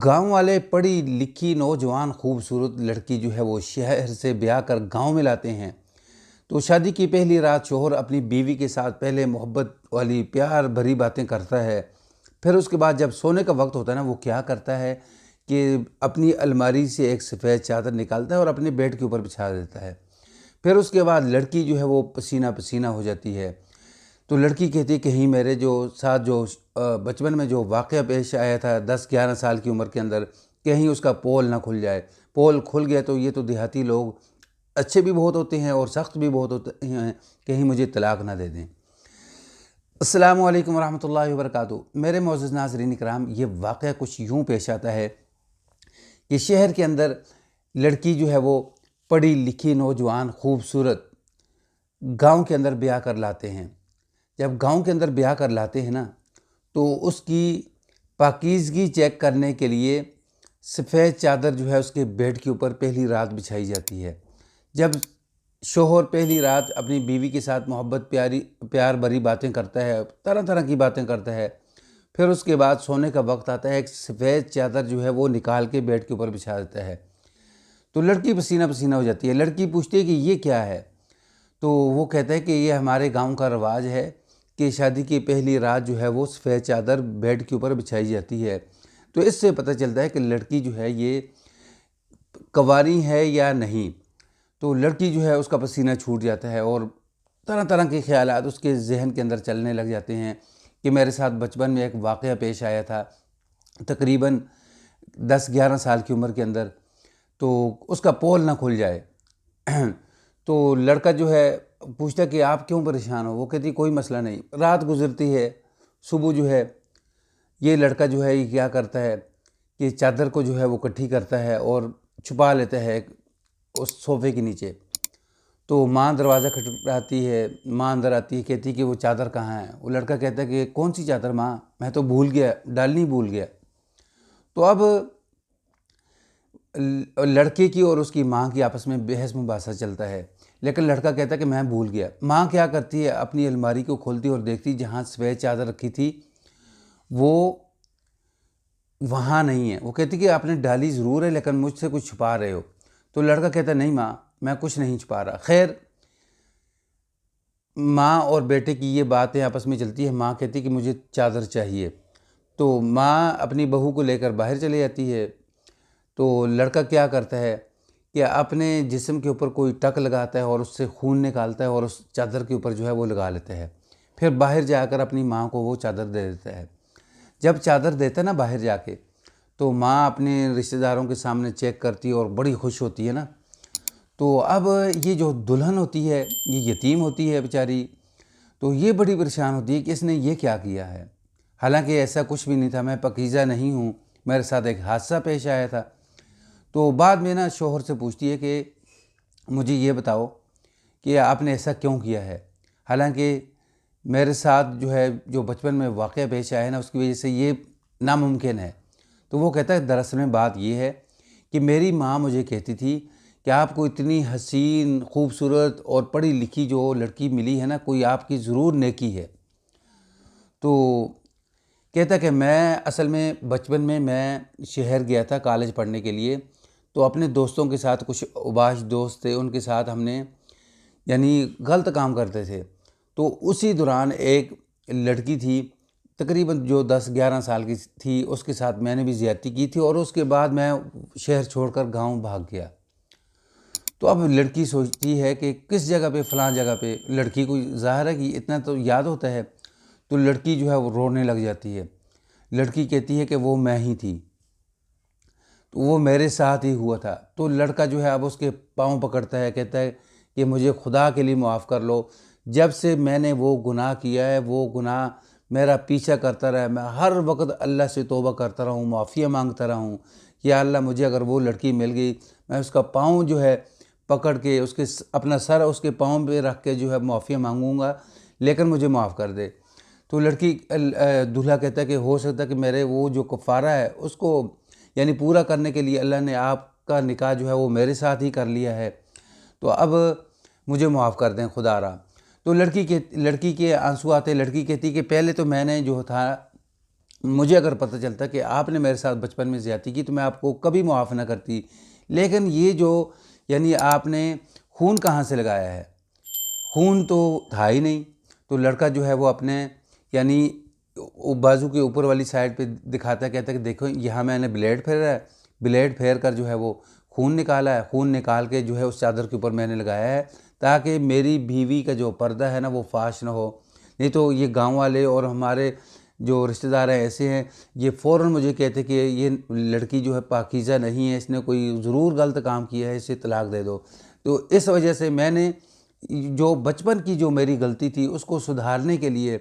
गांव वाले पढ़ी लिखी नौजवान खूबसूरत लड़की जो है वो शहर से ब्याह कर गांव में लाते हैं। तो शादी की पहली रात शोहर अपनी बीवी के साथ पहले मोहब्बत वाली प्यार भरी बातें करता है। फिर उसके बाद जब सोने का वक्त होता है ना, वो क्या करता है कि अपनी अलमारी से एक सफ़ेद चादर निकालता है और अपने बेड के ऊपर बिछा देता है। फिर उसके बाद लड़की जो है वो पसीना पसीना हो जाती है। तो लड़की कहती है कहीं मेरे जो साथ जो बचपन में जो वाक़या पेश आया था 10-11 साल की उम्र के अंदर, कहीं उसका पोल ना खुल जाए। पोल खुल गया तो ये तो देहाती लोग अच्छे भी बहुत होते हैं और सख्त भी बहुत होते हैं, कहीं मुझे तलाक ना दे दें। अस्सलामु अलैकुम रहमतुल्लाहि व बरकातुहू। मेरे मोअज़्ज़ज़ नाज़रीन इकराम, ये वाक़या कुछ यूँ पेश आता है कि शहर के अंदर लड़की जो है वो पढ़ी लिखी नौजवान खूबसूरत गांव के अंदर ब्याह कर लाते हैं। जब गांव के अंदर ब्याह कर लाते हैं ना, तो उसकी पाकीज़गी चेक करने के लिए सफ़ेद चादर जो है उसके बेड के ऊपर पहली रात बिछाई जाती है। जब शोहर पहली रात अपनी बीवी के साथ मोहब्बत प्यार भरी बातें करता है, तरह तरह की बातें करता है। फिर उसके बाद सोने का वक्त आता है, एक सफ़ेद चादर जो है वो निकाल के बेड के ऊपर बिछा देता है। तो लड़की पसीना पसीना हो जाती है। लड़की पूछती है कि ये क्या है? तो वो कहता है कि ये हमारे गांव का रिवाज है कि शादी की पहली रात जो है वो सफ़ेद चादर बेड के ऊपर बिछाई जाती है। तो इससे पता चलता है कि लड़की जो है ये कंवारी है या नहीं। तो लड़की जो है उसका पसीना छूट जाता है और तरह तरह के ख्यालात उसके जहन के अंदर चलने लग जाते हैं कि मेरे साथ बचपन में एक वाक़या पेश आया था तकरीबन 10-11 साल की उम्र के अंदर, तो उसका पोल ना खुल जाए। तो लड़का जो है पूछता कि आप क्यों परेशान हो? वो कहती कोई मसला नहीं। रात गुजरती है, सुबह जो है ये लड़का जो है ये क्या करता है कि चादर को जो है वो इकट्ठी करता है और छुपा लेता है उस सोफ़े के नीचे। तो माँ दरवाज़ा खटखटाती है, माँ अंदर आती है, कहती कि वो चादर कहाँ है? वो लड़का कहता है कि कौन सी चादर माँ, मैं तो भूल गया, डालनी भूल गया। तो अब लड़के की और उसकी माँ की आपस में बहस मुबासा चलता है, लेकिन लड़का कहता है कि मैं भूल गया। माँ क्या करती है, अपनी अलमारी को खोलती और देखती जहाँ सफ़ेद चादर रखी थी वो वहाँ नहीं है। वो कहती कि आपने डाली ज़रूर है लेकिन मुझसे कुछ छुपा रहे हो। तो लड़का कहता नहीं माँ, मैं कुछ नहीं छुपा रहा। खैर, माँ और बेटे की ये बातें आपस में चलती है। माँ कहती कि मुझे चादर चाहिए। तो माँ अपनी बहू को लेकर बाहर चली जाती है। तो लड़का क्या करता है कि अपने जिस्म के ऊपर कोई टक लगाता है और उससे खून निकालता है और उस चादर के ऊपर जो है वो लगा लेता है। फिर बाहर जाकर अपनी माँ को वो चादर दे देता है। जब चादर देता है ना बाहर जाके, तो माँ अपने रिश्तेदारों के सामने चेक करती है और बड़ी खुश होती है ना। तो अब ये जो दुल्हन होती है ये यतीम होती है बेचारी। तो ये बड़ी परेशान होती है कि इसने ये क्या किया है। हालांकि ऐसा कुछ भी नहीं था, मैं पकीज़ा नहीं हूँ, मेरे साथ एक हादसा पेश आया था। तो बाद में ना शोहर से पूछती है कि मुझे ये बताओ कि आपने ऐसा क्यों किया है। हालांकि मेरे साथ जो है जो बचपन में वाक़या पेश आया है ना, उसकी वजह से ये नामुमकिन है। तो वो कहता है दरअसल में बात ये है कि मेरी माँ मुझे कहती थी कि आपको इतनी हसीन खूबसूरत और पढ़ी लिखी जो लड़की मिली है ना, कोई आपकी ज़रूर नेकी है। तो कहता कि मैं असल में बचपन में मैं शहर गया था कॉलेज पढ़ने के लिए। तो अपने दोस्तों के साथ, कुछ उबाश दोस्त थे, उनके साथ हमने यानी गलत काम करते थे। तो उसी दौरान एक लड़की थी तकरीबन जो 10-11 साल की थी, उसके साथ मैंने भी ज़्यादती की थी और उसके बाद मैं शहर छोड़कर गांव भाग गया। तो अब लड़की सोचती है कि किस जगह पे, फ़लाँ जगह पे। लड़की को ज़ाहिर है कि इतना तो याद होता है। तो लड़की जो है वो रोने लग जाती है। लड़की कहती है कि वो मैं ही थी, तो वो मेरे साथ ही हुआ था। तो लड़का जो है अब उसके पाँव पकड़ता है, कहता है कि मुझे खुदा के लिए माफ़ कर लो। जब से मैंने वो गुनाह किया है, वो गुनाह मेरा पीछा करता रहा है। मैं हर वक्त अल्लाह से तौबा करता रहा हूँ, माफ़िया मांगता रहा हूँ। या अल्लाह, मुझे अगर वो लड़की मिल गई, मैं उसका पाँव जो है पकड़ के उसके अपना सर उसके पाँव पे रख के जो है माफ़िया मांगूंगा, लेकिन मुझे माफ़ कर दे। तो लड़की दूल्हा कहता है कि हो सकता है कि मेरे वो जो कफ़ारा है उसको यानी पूरा करने के लिए अल्लाह ने आपका निकाह जो है वो मेरे साथ ही कर लिया है, तो अब मुझे माफ़ कर दें खुदारा। तो लड़की के आंसू आते। लड़की कहती कि पहले तो मैंने जो था مجھے اگر پتہ چلتا کہ آپ نے میرے ساتھ بچپن میں زیادتی کی تو میں آپ کو کبھی معاف نہ کرتی، لیکن یہ جو یعنی آپ نے خون کہاں سے لگایا ہے؟ خون تو تھا ہی نہیں۔ تو لڑکا جو ہے وہ اپنے یعنی بازو کے اوپر والی سائڈ پہ دکھاتا ہے، کہتا ہے کہ دیکھو یہاں میں نے بلیڈ پھیرا ہے، بلیڈ پھیر کر جو ہے وہ خون نکالا ہے، خون نکال کے جو ہے اس چادر کے اوپر میں نے لگایا ہے تاکہ میری بیوی کا جو پردہ ہے نا وہ فاش نہ ہو۔ نہیں تو یہ گاؤں والے اور ہمارے جو رشتہ دار ہیں ایسے ہیں، یہ فوراً مجھے کہتے کہ یہ لڑکی جو ہے پاکیزہ نہیں ہے، اس نے کوئی ضرور غلط کام کیا ہے، اسے طلاق دے دو۔ تو اس وجہ سے میں نے جو بچپن کی جو میری غلطی تھی اس کو سدھارنے کے لیے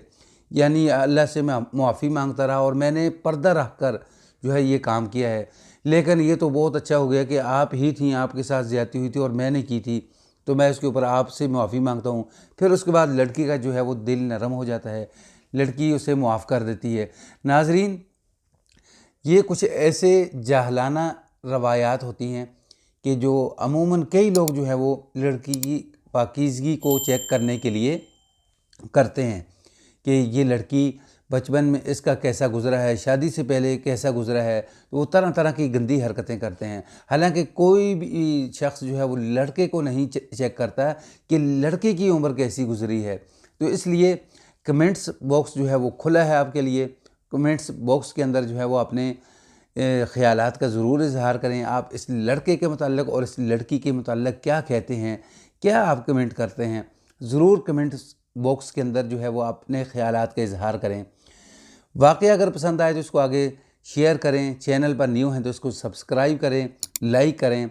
یعنی اللہ سے میں معافی مانگتا رہا اور میں نے پردہ رکھ کر جو ہے یہ کام کیا ہے۔ لیکن یہ تو بہت اچھا ہو گیا کہ آپ ہی تھیں، آپ کے ساتھ زیادتی ہوئی تھی اور میں نے کی تھی، تو میں اس کے اوپر آپ سے معافی مانگتا ہوں۔ پھر اس کے بعد لڑکی کا جو ہے وہ دل نرم ہو جاتا ہے، لڑکی اسے معاف کر دیتی ہے۔ ناظرین، یہ کچھ ایسے جاہلانہ روایات ہوتی ہیں کہ جو عموماً کئی لوگ جو ہے وہ لڑکی کی پاکیزگی کو چیک کرنے کے لیے کرتے ہیں کہ یہ لڑکی بچپن میں اس کا کیسا گزرا ہے، شادی سے پہلے کیسا گزرا ہے، تو وہ طرح طرح کی گندی حرکتیں کرتے ہیں۔ حالانکہ کوئی بھی شخص جو ہے وہ لڑکے کو نہیں چیک کرتا کہ لڑکے کی عمر کیسی گزری ہے۔ تو اس لیے کمنٹس باکس جو ہے وہ کھلا ہے آپ کے لیے، کمنٹس باکس کے اندر جو ہے وہ اپنے خیالات کا ضرور اظہار کریں۔ آپ اس لڑکے کے متعلق اور اس لڑکی کے متعلق کیا کہتے ہیں، کیا آپ کمنٹ کرتے ہیں، ضرور کمنٹس باکس کے اندر جو ہے وہ اپنے خیالات کا اظہار کریں۔ واقعہ اگر پسند آئے تو اس کو آگے شیئر کریں، چینل پر نیو ہیں تو اس کو سبسکرائب کریں، لائک کریں۔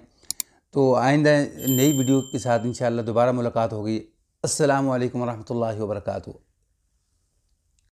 تو آئندہ نئی ویڈیو کے ساتھ انشاءاللہ دوبارہ ملاقات ہوگی۔ السلام علیکم ورحمۃ اللہ وبرکاتہ۔